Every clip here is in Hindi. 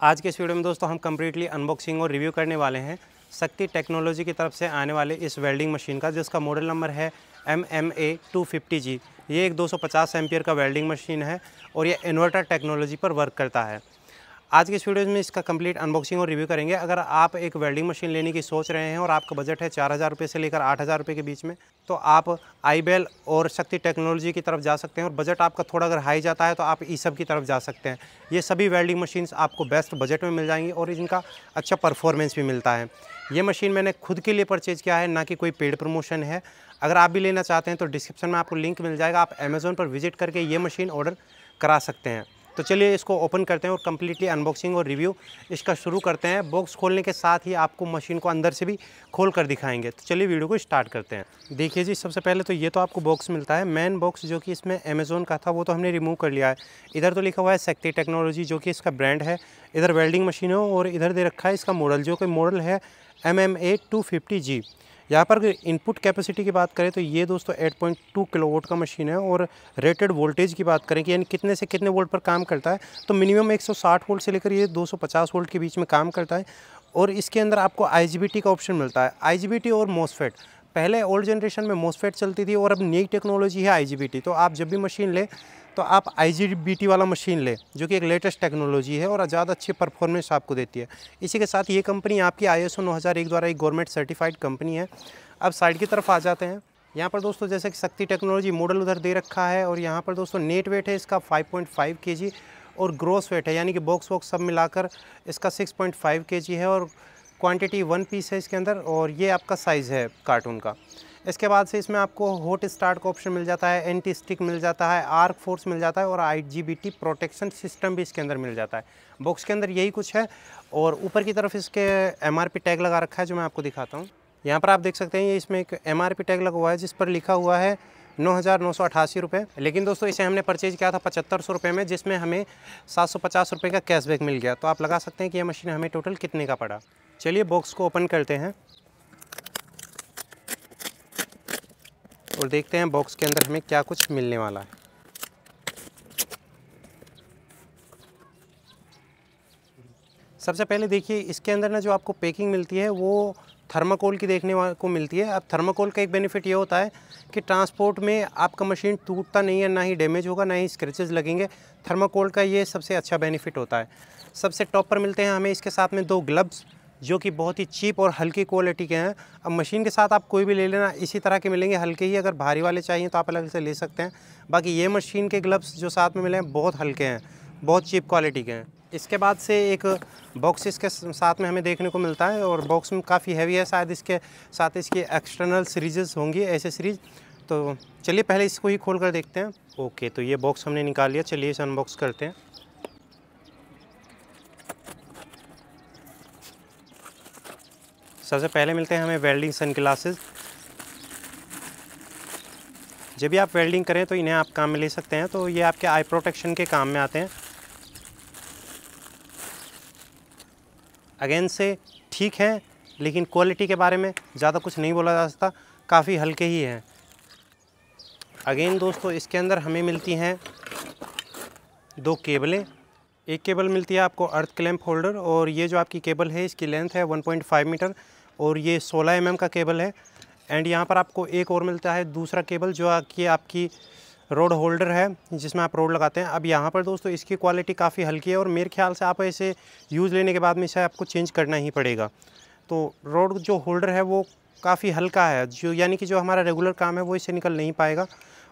आज के इस वीडियो में दोस्तों हम कम्प्लीटली अनबॉक्सिंग और रिव्यू करने वाले हैं शक्ति टेक्नोलॉजी की तरफ से आने वाले इस वेल्डिंग मशीन का, जिसका मॉडल नंबर है MMA250G। ये एक 250 एम्पियर का वेल्डिंग मशीन है और ये इन्वर्टर टेक्नोलॉजी पर वर्क करता है। आज के इस वीडियो में इसका कंप्लीट अनबॉक्सिंग और रिव्यू करेंगे। अगर आप एक वेल्डिंग मशीन लेने की सोच रहे हैं और आपका बजट है 4000 रुपये से लेकर 8000 रुपये के बीच में, तो आप आईबेल और शक्ति टेक्नोलॉजी की तरफ जा सकते हैं। और बजट आपका थोड़ा अगर हाई जाता है तो आप ईसब की तरफ जा सकते हैं। ये सभी वेल्डिंग मशीन्स आपको बेस्ट बजट में मिल जाएंगी और इनका अच्छा परफॉर्मेंस भी मिलता है। ये मशीन मैंने खुद के लिए परचेज़ किया है, ना कि कोई पेड प्रमोशन है। अगर आप भी लेना चाहते हैं तो डिस्क्रिप्शन में आपको लिंक मिल जाएगा, आप अमेज़ॉन पर विजिट करके ये मशीन ऑर्डर करा सकते हैं। तो चलिए इसको ओपन करते हैं और कम्प्लीटली अनबॉक्सिंग और रिव्यू इसका शुरू करते हैं। बॉक्स खोलने के साथ ही आपको मशीन को अंदर से भी खोल कर दिखाएंगे। तो चलिए वीडियो को स्टार्ट करते हैं। देखिए जी, सबसे पहले तो ये तो आपको बॉक्स मिलता है। मेन बॉक्स जो कि इसमें अमेज़ॉन का था वो तो हमने रिमूव कर लिया है। इधर तो लिखा हुआ है शक्ति टेक्नोलॉजी, जो कि इसका ब्रांड है। इधर वेल्डिंग मशीन है और इधर दे रखा है इसका मॉडल, जो कि मॉडल है MMA250G। यहाँ पर इनपुट कैपेसिटी की बात करें तो ये दोस्तों 8.2 किलोवाट का मशीन है। और रेटेड वोल्टेज की बात करें कि यानी कितने से कितने वोल्ट पर काम करता है, तो मिनिमम 160 वोल्ट से लेकर ये 250 वोल्ट के बीच में काम करता है। और इसके अंदर आपको IGBT का ऑप्शन मिलता है। IGBT और MOSFET, पहले ओल्ड जनरेशन में MOSFET चलती थी और अब नई टेक्नोलॉजी है IGBT। तो आप जब भी मशीन लें तो आप IGBT वाला मशीन लें, जो कि एक लेटेस्ट टेक्नोलॉजी है और ज़्यादा अच्छी परफॉर्मेंस आपको देती है। इसी के साथ ये कंपनी आपकी ISO 9001 द्वारा एक गवर्नमेंट सर्टिफाइड कंपनी है। अब साइड की तरफ आ जाते हैं। यहाँ पर दोस्तों जैसे कि शक्ति टेक्नोलॉजी मॉडल उधर दे रखा है और यहाँ पर दोस्तों नेट वेट है इसका 5.5 kg और ग्रॉस वेट है, यानी कि बॉक्स वॉक्स सब मिलाकर इसका 6.5 kg है। और क्वांटिटी 1 पीस है इसके अंदर और ये आपका साइज़ है कार्टून का। इसके बाद से इसमें आपको हॉट स्टार्ट का ऑप्शन मिल जाता है, एंटी स्टिक मिल जाता है, आर्क फोर्स मिल जाता है और IGBT प्रोटेक्शन सिस्टम भी इसके अंदर मिल जाता है। बॉक्स के अंदर यही कुछ है। और ऊपर की तरफ इसके MRP टैग लगा रखा है, जो मैं आपको दिखाता हूँ। यहाँ पर आप देख सकते हैं ये इसमें एक MRP टैग लगा हुआ है, जिस पर लिखा हुआ है 9,988 रुपये। लेकिन दोस्तों इसे हमने परचेज़ किया था 7500 रुपये में, जिसमें हमें 750 रुपये का कैशबैक मिल गया। तो आप लगा सकते हैं कि यह मशीन हमें टोटल कितने का पड़ा। चलिए बॉक्स को ओपन करते हैं और देखते हैं बॉक्स के अंदर हमें क्या कुछ मिलने वाला है। सबसे पहले देखिए इसके अंदर ना जो आपको पैकिंग मिलती है वो थर्माकोल की देखने को मिलती है। अब थर्माकोल का एक बेनिफिट ये होता है कि ट्रांसपोर्ट में आपका मशीन टूटता नहीं है, ना ही डैमेज होगा, ना ही स्क्रैचेस लगेंगे। थर्माकोल का ये सबसे अच्छा बेनिफिट होता है। सबसे टॉप पर मिलते हैं हमें इसके साथ में 2 ग्लव्स, जो कि बहुत ही चीप और हल्की क्वालिटी के हैं। अब मशीन के साथ आप कोई भी ले लेना, इसी तरह के मिलेंगे, हल्के ही। अगर भारी वाले चाहिए तो आप अलग से ले सकते हैं। बाकी ये मशीन के ग्लव्स जो साथ में मिले हैं बहुत हल्के हैं, बहुत चीप क्वालिटी के हैं। इसके बाद से एक बॉक्स इसके साथ में हमें देखने को मिलता है और बॉक्स में काफ़ी हैवी है। शायद इसके साथ इसकी एक्सटर्नल सीरीज़ होंगी, एसेसरीज। तो चलिए पहले इसको ही खोल कर देखते हैं। ओके, तो ये बॉक्स हमने निकाल लिया। चलिए इसे अनबॉक्स करते हैं। सबसे पहले मिलते हैं हमें वेल्डिंग सन ग्लासेस। जब भी आप वेल्डिंग करें तो इन्हें आप काम में ले सकते हैं। तो ये आपके आई प्रोटेक्शन के काम में आते हैं। अगेन से ठीक है, लेकिन क्वालिटी के बारे में ज़्यादा कुछ नहीं बोला जा सकता, काफ़ी हल्के ही हैं। अगेन दोस्तों इसके अंदर हमें मिलती हैं 2 केबलें। एक केबल मिलती है आपको अर्थ क्लैंप होल्डर, और ये जो आपकी केबल है इसकी लेंथ है 1.5 मीटर और ये 16 mm का केबल है। एंड यहाँ पर आपको एक और मिलता है दूसरा केबल, जो आपकी रोड होल्डर है, जिसमें आप रोड लगाते हैं। अब यहाँ पर दोस्तों इसकी क्वालिटी काफ़ी हल्की है और मेरे ख्याल से आप इसे यूज़ लेने के बाद में इसे आपको चेंज करना ही पड़ेगा। तो रोड जो होल्डर है वो काफ़ी हल्का है, जो यानी कि जो हमारा रेगुलर काम है वो इससे निकल नहीं पाएगा।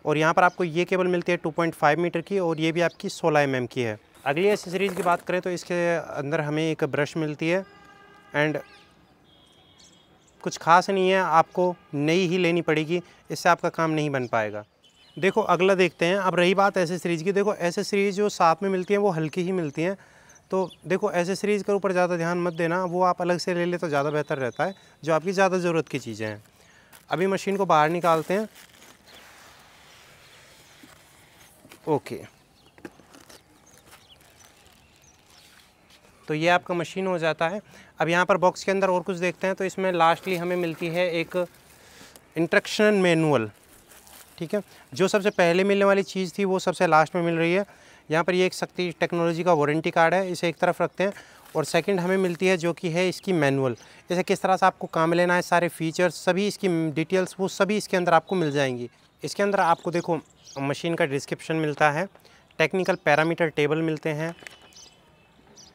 और यहाँ पर आपको ये केबल मिलती है 2.5 मीटर की और ये भी आपकी 16 mm की है। अगली एसेसरीज़ की बात करें तो इसके अंदर हमें एक ब्रश मिलती है। एंड कुछ खास नहीं है, आपको नई ही लेनी पड़ेगी, इससे आपका काम नहीं बन पाएगा। देखो अगला देखते हैं। अब रही बात एसेसरीज़ की, देखो एसेसरीज़ जो साथ में मिलती हैं वो हल्की ही मिलती हैं। तो देखो एसेसरीज़ के ऊपर ज़्यादा ध्यान मत देना, वो आप अलग से ले ले तो ज़्यादा बेहतर रहता है, जो आपकी ज़्यादा ज़रूरत की चीज़ें हैं। अभी मशीन को बाहर निकालते हैं। ओके, तो ये आपका मशीन हो जाता है। अब यहाँ पर बॉक्स के अंदर और कुछ देखते हैं। तो इसमें लास्टली हमें मिलती है एक इंस्ट्रक्शन मैनुअल, ठीक है। जो सबसे पहले मिलने वाली चीज़ थी वो सबसे लास्ट में मिल रही है। यहाँ पर ये एक शक्ति टेक्नोलॉजी का वारंटी कार्ड है, इसे एक तरफ रखते हैं। और सेकंड हमें मिलती है जो कि है इसकी मैनुअल। जैसे किस तरह से आपको काम लेना है, सारे फीचर्स सभी इसकी डिटेल्स वो सभी इसके अंदर आपको मिल जाएंगी। इसके अंदर आपको देखो मशीन का डिस्क्रिप्शन मिलता है, टेक्निकल पैरामीटर टेबल मिलते हैं,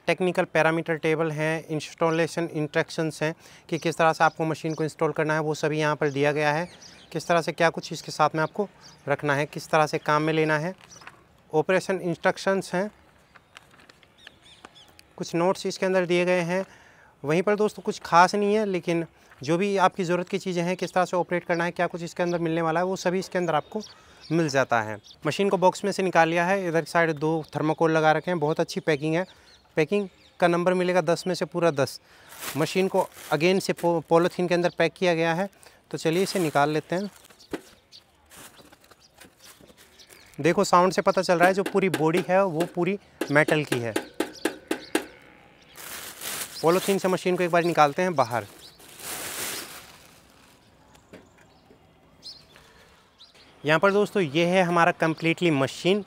टेक्निकल पैरामीटर टेबल हैं, इंस्टॉलेशन इंस्ट्रक्शंस हैं कि किस तरह से आपको मशीन को इंस्टॉल करना है, वो सभी यहाँ पर दिया गया है। किस तरह से क्या कुछ इसके साथ में आपको रखना है, किस तरह से काम में लेना है। ऑपरेशन इंस्ट्रक्शंस हैं, कुछ नोट्स इसके अंदर दिए गए हैं। वहीं पर दोस्तों कुछ खास नहीं है, लेकिन जो भी आपकी ज़रूरत की चीज़ें हैं, किस तरह से ऑपरेट करना है, क्या कुछ इसके अंदर मिलने वाला है, वो सभी इसके अंदर आपको मिल जाता है। मशीन को बॉक्स में से निकाल लिया है। इधर साइड 2 थर्माकोल लगा रखे हैं, बहुत अच्छी पैकिंग है। पैकिंग का नंबर मिलेगा 10 में से पूरा 10। मशीन को अगेन से पॉलीथीन के अंदर पैक किया गया है। तो चलिए इसे निकाल लेते हैं। देखो साउंड से पता चल रहा है जो पूरी बॉडी है वो पूरी मेटल की है। पॉलीथीन से मशीन को एक बार निकालते हैं बाहर। यहाँ पर दोस्तों ये है हमारा कम्प्लीटली मशीन।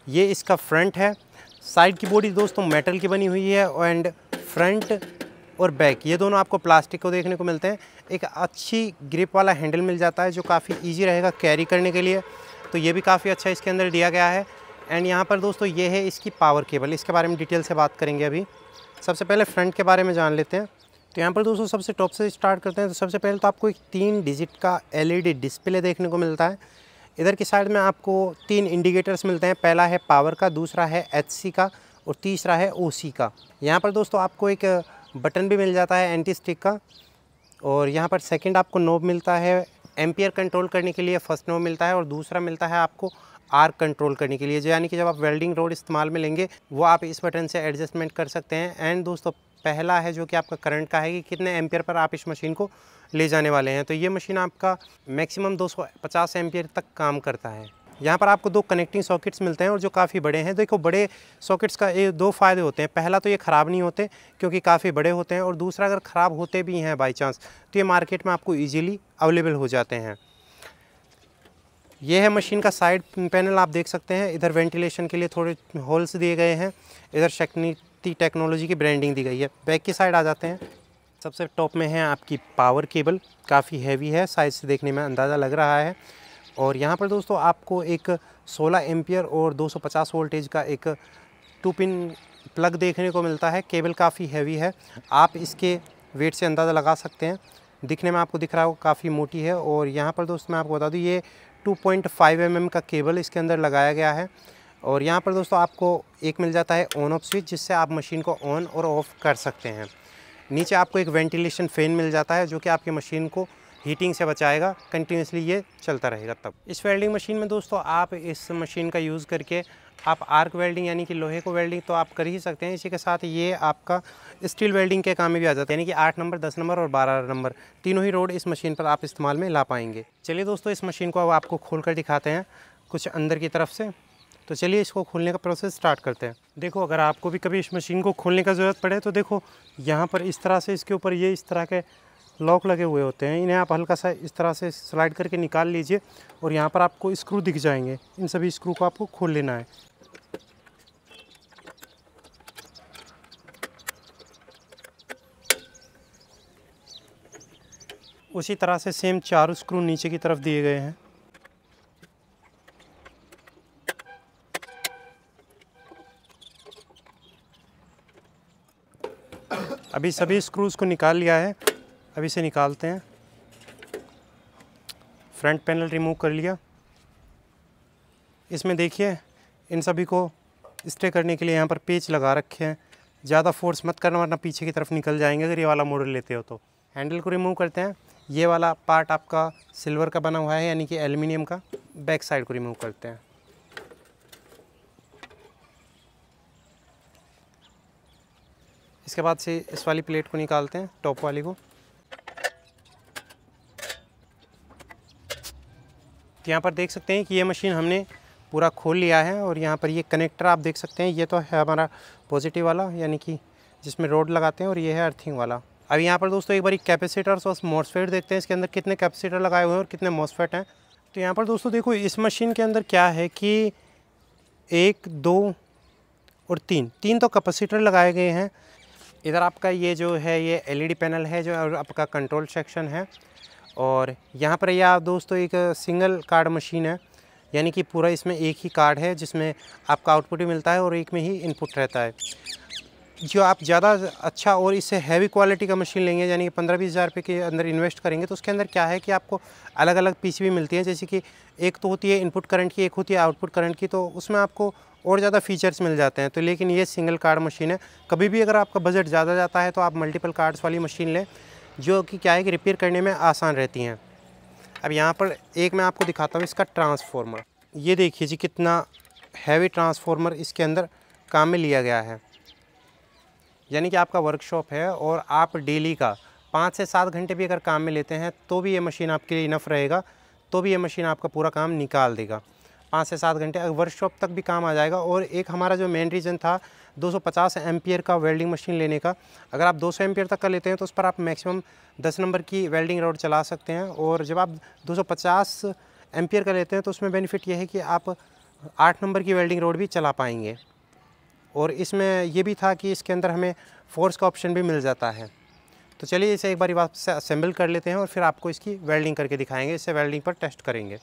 ये इसका फ्रंट है। साइड की बॉडी दोस्तों मेटल की बनी हुई है एंड फ्रंट और बैक ये दोनों आपको प्लास्टिक को देखने को मिलते हैं। एक अच्छी ग्रिप वाला हैंडल मिल जाता है जो काफ़ी इजी रहेगा कैरी करने के लिए। तो ये भी काफ़ी अच्छा इसके अंदर दिया गया है। एंड यहाँ पर दोस्तों ये है इसकी पावर केबल। इसके बारे में डिटेल से बात करेंगे अभी। सबसे पहले फ्रंट के बारे में जान लेते हैं। तो यहाँ पर दोस्तों सबसे टॉप से स्टार्ट करते हैं। तो सबसे पहले तो आपको एक 3 डिजिट का LED डिस्प्ले देखने को मिलता है। इधर की साइड में आपको 3 इंडिकेटर्स मिलते हैं। पहला है पावर का, दूसरा है HC का और तीसरा है OC का। यहाँ पर दोस्तों आपको एक बटन भी मिल जाता है एंटी स्टिक का। और यहाँ पर सेकंड आपको नॉब मिलता है एम्पियर कंट्रोल करने के लिए, फर्स्ट नॉब मिलता है। और दूसरा मिलता है आपको आर्क कंट्रोल करने के लिए, जो यानी कि जब आप वेल्डिंग रोड इस्तेमाल में लेंगे वो आप इस बटन से एडजस्टमेंट कर सकते हैं। एंड दोस्तों पहला है जो कि आपका करंट का है कि कितने एम्पियर पर आप इस मशीन को ले जाने वाले हैं। तो ये मशीन आपका मैक्सिमम 250 एम्पियर तक काम करता है। यहाँ पर आपको 2 कनेक्टिंग सॉकेट्स मिलते हैं और जो काफ़ी बड़े हैं। देखो बड़े सॉकेट्स का 2 फ़ायदे होते हैं। पहला तो ये ख़राब नहीं होते क्योंकि काफ़ी बड़े होते हैं, और दूसरा अगर ख़राब होते भी हैं बाई चांस तो ये मार्केट में आपको ईजिली अवेलेबल हो जाते हैं। ये है मशीन का साइड पैनल, आप देख सकते हैं। इधर वेंटिलेशन के लिए थोड़े होल्स दिए गए हैं। इधर शक्ति टेक्नोलॉजी की ब्रांडिंग दी गई है। बैक की साइड आ जाते हैं। सबसे टॉप में है आपकी पावर केबल, काफ़ी हैवी है, साइज से देखने में अंदाज़ा लग रहा है। और यहाँ पर दोस्तों आपको एक 16 एम्पियर और 250 वोल्टेज का एक 2 पिन प्लग देखने को मिलता है। केबल काफ़ी हैवी है, आप इसके वेट से अंदाज़ा लगा सकते हैं। दिखने में आपको दिख रहा हो काफ़ी मोटी है। और यहाँ पर दोस्तों मैं आपको बता दूँ ये 2.5 mm का केबल इसके अंदर लगाया गया है। और यहाँ पर दोस्तों आपको एक मिल जाता है ऑन ऑफ स्विच, जिससे आप मशीन को ऑन और ऑफ़ कर सकते हैं। नीचे आपको एक वेंटिलेशन फैन मिल जाता है जो कि आपकी मशीन को हीटिंग से बचाएगा, कंटिन्यूसली ये चलता रहेगा तब। इस वेल्डिंग मशीन में दोस्तों आप इस मशीन का यूज़ करके आप आर्क वेल्डिंग यानी कि लोहे को वेल्डिंग तो आप कर ही सकते हैं। इसी के साथ ये आपका स्टील वेल्डिंग के काम में भी आ जाता है, यानी कि 8 नंबर, 10 नंबर और 12 नंबर तीनों ही रोड इस मशीन पर आप इस्तेमाल में ला पाएंगे। चलिए दोस्तों इस मशीन को अब आपको खोल कर दिखाते हैं कुछ अंदर की तरफ से। तो चलिए इसको खोलने का प्रोसेस स्टार्ट करते हैं। देखो अगर आपको भी कभी इस मशीन को खोलने का ज़रूरत पड़े तो देखो यहाँ पर इस तरह से इसके ऊपर ये इस तरह के लॉक लगे हुए होते हैं। इन्हें आप हल्का सा इस तरह से स्लाइड करके निकाल लीजिए और यहाँ पर आपको स्क्रू दिख जाएंगे। इन सभी स्क्रू को आपको खोल लेना है। उसी तरह से सेम 4 स्क्रू नीचे की तरफ दिए गए हैं। अभी सभी स्क्रूज़ को निकाल लिया है। अभी इसे निकालते हैं। फ्रंट पैनल रिमूव कर लिया। इसमें देखिए इन सभी को स्टे करने के लिए यहाँ पर पेच लगा रखे हैं। ज़्यादा फोर्स मत करना वरना पीछे की तरफ निकल जाएंगे अगर ये वाला मॉडल लेते हो तो। हैंडल को रिमूव करते हैं। ये वाला पार्ट आपका सिल्वर का बना हुआ है यानी कि एल्युमिनियम का। बैक साइड को रिमूव करते हैं। इसके बाद से इस वाली प्लेट को निकालते हैं, टॉप वाली को। तो यहाँ पर देख सकते हैं कि ये मशीन हमने पूरा खोल लिया है। और यहाँ पर ये कनेक्टर आप देख सकते हैं, ये तो है हमारा पॉजिटिव वाला यानी कि जिसमें रोड लगाते हैं, और ये है अर्थिंग वाला। अब यहाँ पर दोस्तों एक बार कैपेसिटर्स और मॉसफेट देखते हैं इसके अंदर कितने कैपेसिटर लगाए हुए हैं और कितने मॉसफेट हैं। तो यहाँ पर दोस्तों देखो इस मशीन के अंदर क्या है कि 1, 2 और 3 तो कैपेसिटर लगाए गए हैं। इधर आपका ये जो है ये एलईडी पैनल है जो आपका कंट्रोल सेक्शन है। और यहाँ पर ये आप दोस्तों एक सिंगल कार्ड मशीन है, यानी कि पूरा इसमें एक ही कार्ड है जिसमें आपका आउटपुट भी मिलता है और एक में ही इनपुट रहता है। जो आप ज़्यादा अच्छा और इससे हैवी क्वालिटी का मशीन लेंगे, यानी कि 15-20 हज़ार रुपये के अंदर इन्वेस्ट करेंगे, तो उसके अंदर क्या है कि आपको अलग अलग पीसीबी मिलती हैं। जैसे कि एक तो होती है इनपुट करंट की, एक होती है आउटपुट करंट की, तो उसमें आपको और ज़्यादा फीचर्स मिल जाते हैं। तो लेकिन ये सिंगल कार्ड मशीन है। कभी भी अगर आपका बजट ज़्यादा जाता है तो आप मल्टीपल कार्ड्स वाली मशीन लें, जो कि क्या है कि रिपेयर करने में आसान रहती हैं। अब यहाँ पर एक मैं आपको दिखाता हूँ इसका ट्रांसफार्मर। ये देखिए जी कितना हैवी ट्रांसफार्मर इसके अंदर काम में लिया गया है। यानी कि आपका वर्कशॉप है और आप डेली का 5 से 7 घंटे भी अगर काम में लेते हैं तो भी ये मशीन आपके लिए इनफ रहेगा, तो भी ये मशीन आपका पूरा काम निकाल देगा। 5 से 7 घंटे वर्कशॉप तक भी काम आ जाएगा। और एक हमारा जो मेन रीज़न था 250 एम्पियर का वेल्डिंग मशीन लेने का, अगर आप 200 एम्पियर तक का लेते हैं तो उस पर आप मैक्सिमम 10 नंबर की वेल्डिंग रॉड चला सकते हैं। और जब आप 250 एम्पियर का लेते हैं तो उसमें बेनिफिट ये है कि आप 8 नंबर की वेल्डिंग रॉड भी चला पाएंगे। और इसमें ये भी था कि इसके अंदर हमें फोर्स का ऑप्शन भी मिल जाता है। तो चलिए इसे एक बार वापस से असेंबल कर लेते हैं और फिर आपको इसकी वेल्डिंग करके दिखाएंगे, इसे वेल्डिंग पर टेस्ट करेंगे।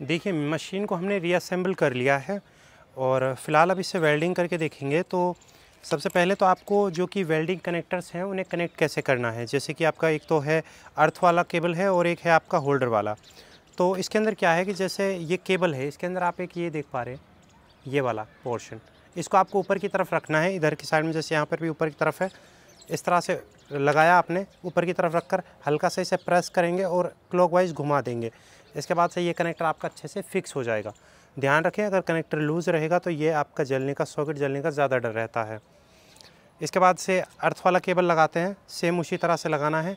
देखिए मशीन को हमने रीअसेंबल कर लिया है और फ़िलहाल अब इसे वेल्डिंग करके देखेंगे। तो सबसे पहले तो आपको जो कि वेल्डिंग कनेक्टर्स हैं उन्हें कनेक्ट कैसे करना है। जैसे कि आपका एक तो है अर्थ वाला केबल है और एक है आपका होल्डर वाला। तो इसके अंदर क्या है कि जैसे ये केबल है, इसके अंदर आप एक ये देख पा रहे हैं, ये वाला पोर्शन, इसको आपको ऊपर की तरफ रखना है। इधर की साइड में जैसे यहाँ पर भी ऊपर की तरफ है, इस तरह से लगाया आपने, ऊपर की तरफ रखकर हल्का से इसे प्रेस करेंगे और क्लॉकवाइज घुमा देंगे। इसके बाद से ये कनेक्टर आपका अच्छे से फिक्स हो जाएगा। ध्यान रखें अगर कनेक्टर लूज़ रहेगा तो ये आपका जलने का, सॉकेट जलने का ज़्यादा डर रहता है। इसके बाद से अर्थ वाला केबल लगाते हैं, सेम उसी तरह से लगाना है।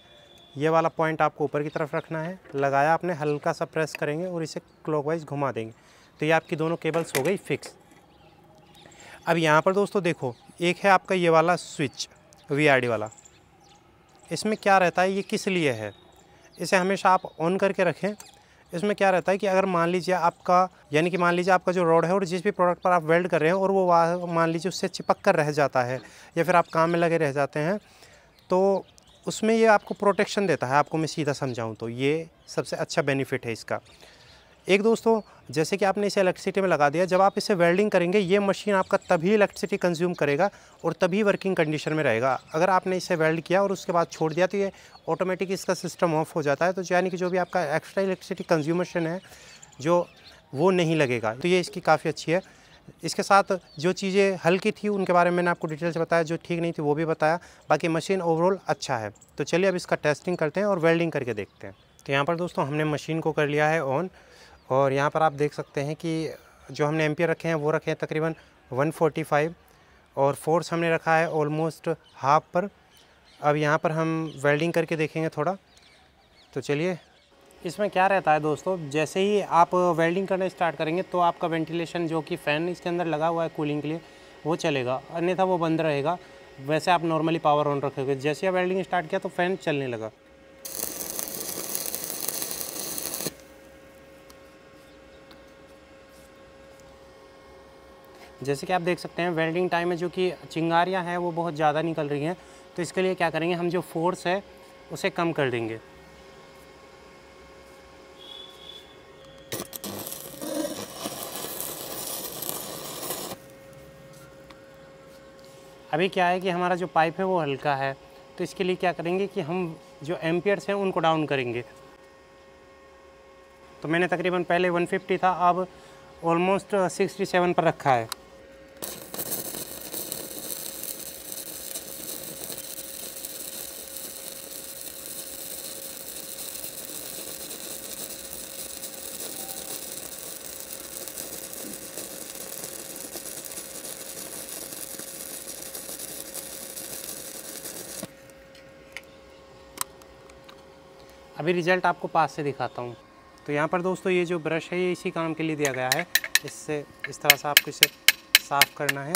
ये वाला पॉइंट आपको ऊपर की तरफ रखना है, लगाया आपने, हल्का सा प्रेस करेंगे और इसे क्लॉकवाइज घुमा देंगे, तो ये आपकी दोनों केबल्स हो गई फिक्स। अब यहाँ पर दोस्तों देखो, एक है आपका ये वाला स्विच VRD वाला। इसमें क्या रहता है, ये किस लिए है, इसे हमेशा आप ऑन करके रखें। इसमें क्या रहता है कि अगर मान लीजिए आपका, यानी कि मान लीजिए आपका जो रॉड है और जिस भी प्रोडक्ट पर आप वेल्ड कर रहे हैं और वो मान लीजिए उससे चिपक कर रह जाता है या फिर आप काम में लगे रह जाते हैं, तो उसमें ये आपको प्रोटेक्शन देता है। आपको मैं सीधा समझाऊँ तो ये सबसे अच्छा बेनिफिट है इसका। एक दोस्तों, जैसे कि आपने इसे इलेक्ट्रिसिटी में लगा दिया, जब आप इसे वेल्डिंग करेंगे ये मशीन आपका तभी इलेक्ट्रिसिटी कंज्यूम करेगा और तभी वर्किंग कंडीशन में रहेगा। अगर आपने इसे वेल्ड किया और उसके बाद छोड़ दिया तो ये ऑटोमेटिक इसका सिस्टम ऑफ हो जाता है। तो यानी कि जो भी आपका एक्स्ट्रा इलेक्ट्रिसिटी कंज्यूमेशन है जो वो नहीं लगेगा। तो ये इसकी काफ़ी अच्छी है। इसके साथ जो चीज़ें हल्की थी उनके बारे में मैंने आपको डिटेल से बताया, जो ठीक नहीं थी वो भी बताया। बाकी मशीन ओवरऑल अच्छा है। तो चलिए अब इसका टेस्टिंग करते हैं और वेल्डिंग करके देखते हैं। तो यहाँ पर दोस्तों हमने मशीन को कर लिया है ऑन, और यहाँ पर आप देख सकते हैं कि जो हमने एम्पियर रखे हैं वो रखे हैं तकरीबन 145 और फोर्स हमने रखा है ऑलमोस्ट हाफ पर। अब यहाँ पर हम वेल्डिंग करके देखेंगे थोड़ा। तो चलिए, इसमें क्या रहता है दोस्तों, जैसे ही आप वेल्डिंग करना स्टार्ट करेंगे तो आपका वेंटिलेशन, जो कि फ़ैन इसके अंदर लगा हुआ है कूलिंग के लिए, वो चलेगा, अन्यथा वो बंद रहेगा। वैसे आप नॉर्मली पावर ऑन रखोगे, जैसे आप वेल्डिंग स्टार्ट किया तो फ़ैन चलने लगा। जैसे कि आप देख सकते हैं वेल्डिंग टाइम में जो कि चिंगारियां हैं वो बहुत ज़्यादा निकल रही हैं। तो इसके लिए क्या करेंगे, हम जो फोर्स है उसे कम कर देंगे। अभी क्या है कि हमारा जो पाइप है वो हल्का है, तो इसके लिए क्या करेंगे कि हम जो एम्पियर्स हैं उनको डाउन करेंगे। तो मैंने तकरीबन पहले 150 था, अब ऑलमोस्ट 67 पर रखा है। अभी रिज़ल्ट आपको पास से दिखाता हूँ। तो यहाँ पर दोस्तों ये जो ब्रश है ये इसी काम के लिए दिया गया है। इससे इस तरह से आपको इसे साफ़ करना है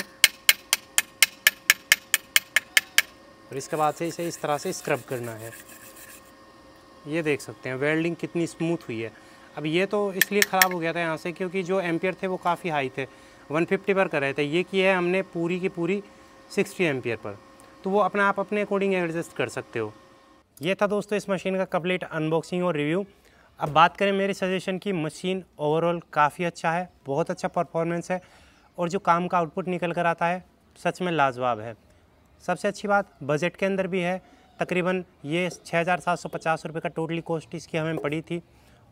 और इसके बाद से इसे इस तरह से स्क्रब करना है। ये देख सकते हैं वेल्डिंग कितनी स्मूथ हुई है। अब ये तो इसलिए ख़राब हो गया था यहाँ से क्योंकि जो एम्पियर थे वो काफ़ी हाई थे, 150 पर कर रहे थे। ये किया है हमने पूरी की पूरी 60 एम्पियर पर। तो वो अपने आप अपने अकॉर्डिंग एडजस्ट कर सकते हो। ये था दोस्तों इस मशीन का कंप्लीट अनबॉक्सिंग और रिव्यू। अब बात करें मेरे सजेशन की, मशीन ओवरऑल काफ़ी अच्छा है, बहुत अच्छा परफॉर्मेंस है और जो काम का आउटपुट निकल कर आता है सच में लाजवाब है। सबसे अच्छी बात बजट के अंदर भी है। तकरीबन ये 6,750 रुपये का टोटली कॉस्ट इसकी हमें पड़ी थी।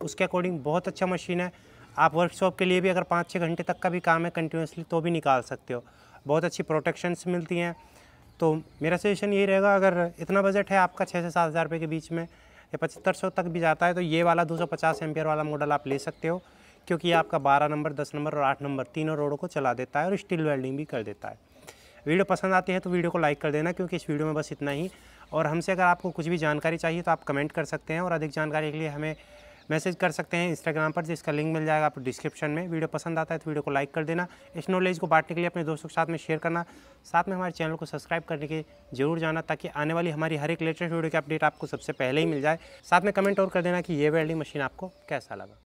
उसके अकॉर्डिंग बहुत अच्छा मशीन है। आप वर्कशॉप के लिए भी अगर 5-6 घंटे तक का भी काम है कंटिन्यूसली तो भी निकाल सकते हो। बहुत अच्छी प्रोटेक्शंस मिलती हैं। तो मेरा सजेशन यही रहेगा, अगर इतना बजट है आपका 6 से 7 हज़ार रुपये के बीच में या 7500 तक भी जाता है तो ये वाला 250 एम्पियर वाला मॉडल आप ले सकते हो, क्योंकि ये आपका 12 नंबर, 10 नंबर और 8 नंबर तीनों रोडों को चला देता है और स्टील वेल्डिंग भी कर देता है। वीडियो पसंद आती है तो वीडियो को लाइक कर देना, क्योंकि इस वीडियो में बस इतना ही। और हमसे अगर आपको कुछ भी जानकारी चाहिए तो आप कमेंट कर सकते हैं और अधिक जानकारी के लिए हमें मैसेज कर सकते हैं इंस्टाग्राम पर, जिसका लिंक मिल जाएगा आपको डिस्क्रिप्शन में। वीडियो पसंद आता है तो वीडियो को लाइक कर देना। इस नॉलेज को बांटने के लिए अपने दोस्तों के साथ में शेयर करना, साथ में हमारे चैनल को सब्सक्राइब करने के जरूर जाना, ताकि आने वाली हमारी हर एक लेटेस्ट वीडियो की अपडेट आपको सबसे पहले ही मिल जाए। साथ में कमेंट और कर देना कि ये वेल्डिंग मशीन आपको कैसा लगा।